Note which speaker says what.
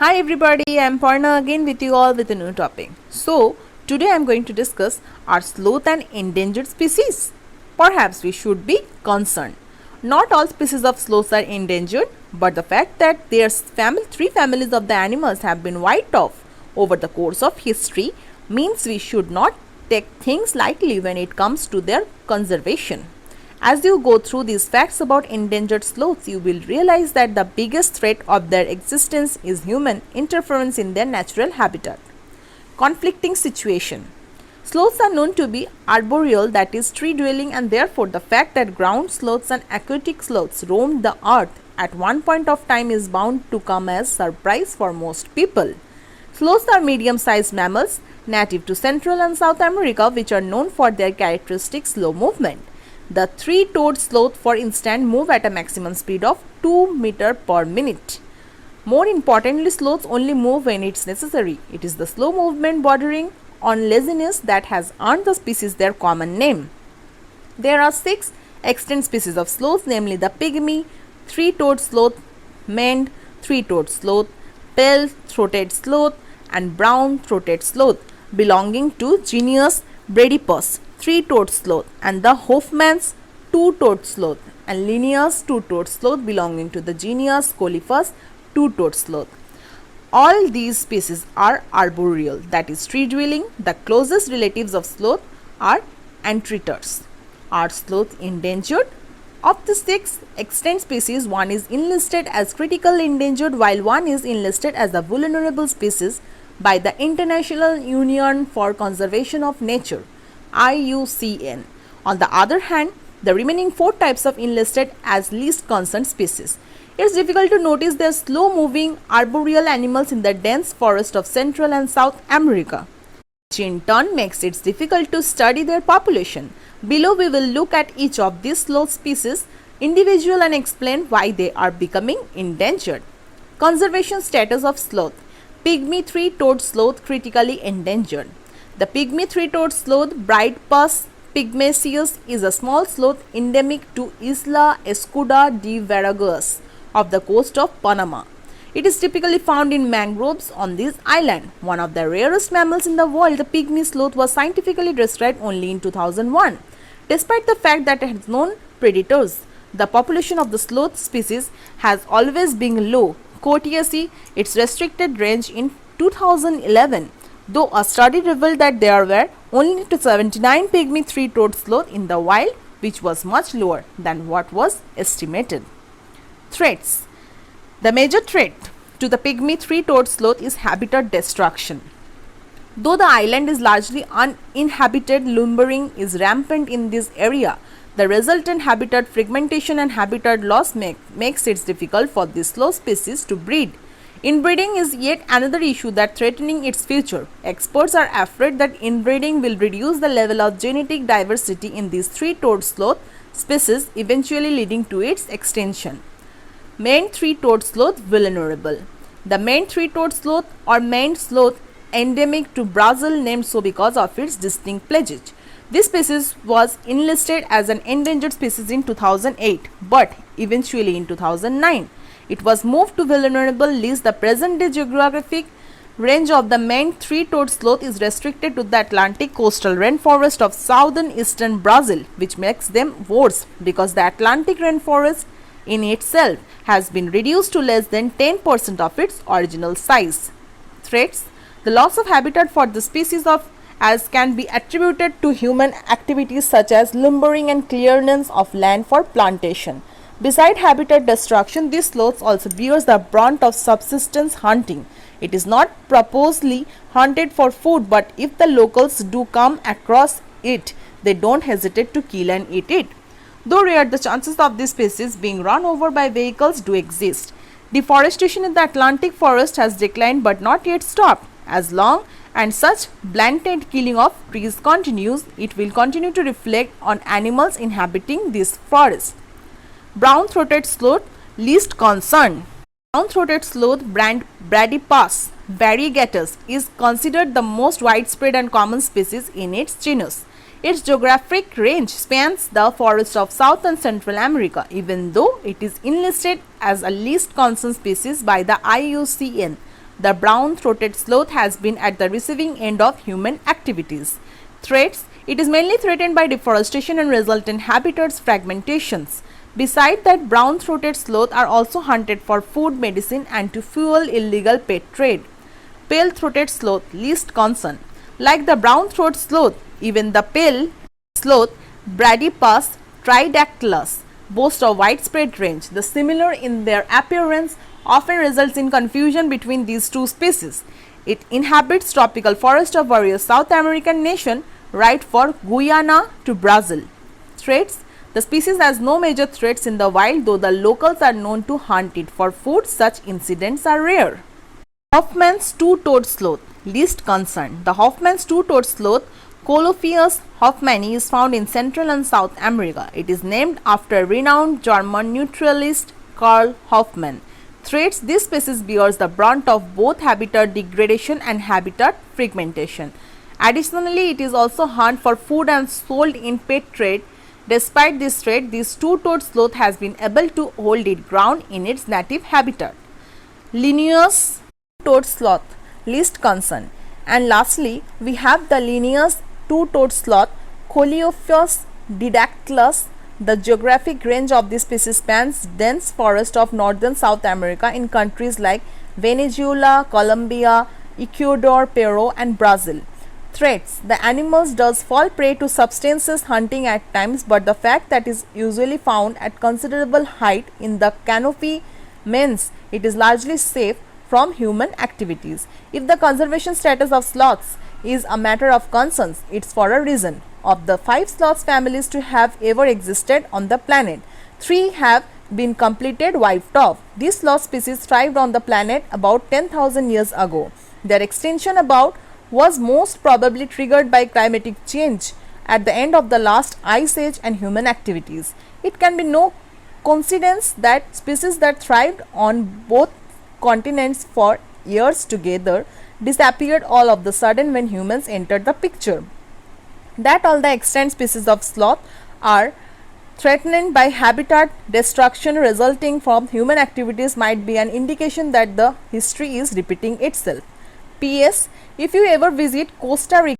Speaker 1: Hi everybody, I'm Parna again with you all with a new topic. So, today I'm going to discuss are sloth an endangered species? Perhaps we should be concerned. Not all species of sloths are endangered, but the fact that three families of the animals have been wiped off over the course of history means we should not take things lightly when it comes to their conservation. As you go through these facts about endangered sloths, you will realize that the biggest threat of their existence is human interference in their natural habitat. Conflicting situation. Sloths are known to be arboreal, that is tree dwelling, and therefore the fact that ground sloths and aquatic sloths roamed the earth at one point of time is bound to come as surprise for most people. Sloths are medium-sized mammals native to Central and South America, which are known for their characteristic slow movement. The three-toed sloth, for instance, move at a maximum speed of 2 meters per minute. More importantly, sloths only move when it's necessary. It is the slow movement bordering on laziness that has earned the species their common name. There are 6 extant species of sloths, namely the pygmy, three-toed sloth, maned, three-toed sloth, pale-throated sloth, and brown-throated sloth, belonging to genus Bradypus, three-toed sloth, and the Hoffman's two-toed sloth, and Linnaeus two-toed sloth, belonging to the genus Coleophas, two-toed sloth. All these species are arboreal, that is tree dwelling. The closest relatives of sloth are anthractors. Are sloths endangered? Of the 6 extant species, one is enlisted as critically endangered while one is enlisted as a vulnerable species by the International Union for Conservation of Nature, IUCN. On the other hand, the remaining 4 types are enlisted as least concern species. It's difficult to notice their slow-moving arboreal animals in the dense forest of Central and South America, which in turn makes it difficult to study their population. Below we will look at each of these sloth species individually and explain why they are becoming endangered. Conservation status of sloth. Pygmy three-toed sloth critically endangered. The pygmy three-toed sloth Bradypus pygmaeus is a small sloth endemic to Isla Escuda de Veraguas of the coast of Panama. It is typically found in mangroves on this island. One of the rarest mammals in the world, the pygmy sloth was scientifically described only in 2001. Despite the fact that it has known predators, the population of the sloth species has always been low. Courtesy its restricted range in 2011, though a study revealed that there were only 79 pygmy three-toed sloth in the wild, which was much lower than what was estimated. Threats. The major threat to the pygmy three-toed sloth is habitat destruction. Though the island is largely uninhabited, lumbering is rampant in this area. The resultant habitat fragmentation and habitat loss makes it difficult for this sloth species to breed. Inbreeding is yet another issue that threatening its future. Experts are afraid that inbreeding will reduce the level of genetic diversity in these three-toed sloth species, eventually leading to its extinction. Maned three-toed sloth vulnerable. The maned three-toed sloth or maned sloth endemic to Brazil, named so because of its distinct plumage. This species was enlisted as an endangered species in 2008, but eventually in 2009 it was moved to vulnerable list. The present-day geographic range of the maned three-toed sloth is restricted to the Atlantic coastal rainforest of southern eastern Brazil, which makes them worse because the Atlantic rainforest in itself has been reduced to less than 10% of its original size. Threats. The loss of habitat for the species as can be attributed to human activities such as lumbering and clearance of land for plantation. Beside habitat destruction, this sloth also bears the brunt of subsistence hunting. It is not purposely hunted for food, but if the locals do come across it, they don't hesitate to kill and eat it. Though rare, the chances of this species being run over by vehicles do exist. Deforestation in the Atlantic forest has declined but not yet stopped. As long and such blatant killing of trees continues, it will continue to reflect on animals inhabiting this forest. Brown-throated sloth least concern. Brown-throated sloth Bradypus variegatus is considered the most widespread and common species in its genus. Its geographic range spans the forests of South and Central America, even though it is enlisted as a least concern species by the IUCN. the brown-throated sloth has been at the receiving end of human activities. Threats: it is mainly threatened by deforestation and resultant habitats fragmentations. Besides that, brown-throated sloth are also hunted for food, medicine, and to fuel illegal pet trade. Pale-throated sloth, least concern. Like the brown-throated sloth, even the pale sloth, Bradypus tridactylus, boast a widespread range. The similar in their appearance often results in confusion between these two species. It inhabits tropical forests of various South American nations, right from Guyana to Brazil. Threats: the species has no major threats in the wild, though the locals are known to hunt it for food. Such incidents are rare. Hoffman's two-toed sloth, least concern. The Hoffman's two-toed sloth, Colophius hoffmanni, is found in Central and South America. It is named after renowned German naturalist Karl Hoffmann. Threats: this species bears the brunt of both habitat degradation and habitat fragmentation. Additionally, it is also hunted for food and sold in pet trade. Despite this threat, this two-toed sloth has been able to hold its ground in its native habitat. Linnaeus two-toed sloth, least concern. And lastly, we have the Linnaeus two-toed sloth, Coleophyos didactylus. The geographic range of this species spans dense forests of northern South America in countries like Venezuela, Colombia, Ecuador, Peru, and Brazil. Threats: the animals does fall prey to substances hunting at times, but the fact that it is usually found at considerable height in the canopy means it is largely safe from human activities. If the conservation status of sloths is a matter of concern, it's for a reason. Of the 5 sloth families to have ever existed on the planet, 3 have been completed wiped off. These sloth species thrived on the planet about 10,000 years ago. Their extinction about was most probably triggered by climatic change at the end of the last ice age and human activities. It can be no coincidence that species that thrived on both continents for years together disappeared all of the sudden when humans entered the picture. That all the extant species of sloth are threatened by habitat destruction resulting from human activities might be an indication that the history is repeating itself. P.S. If you ever visit Costa Rica,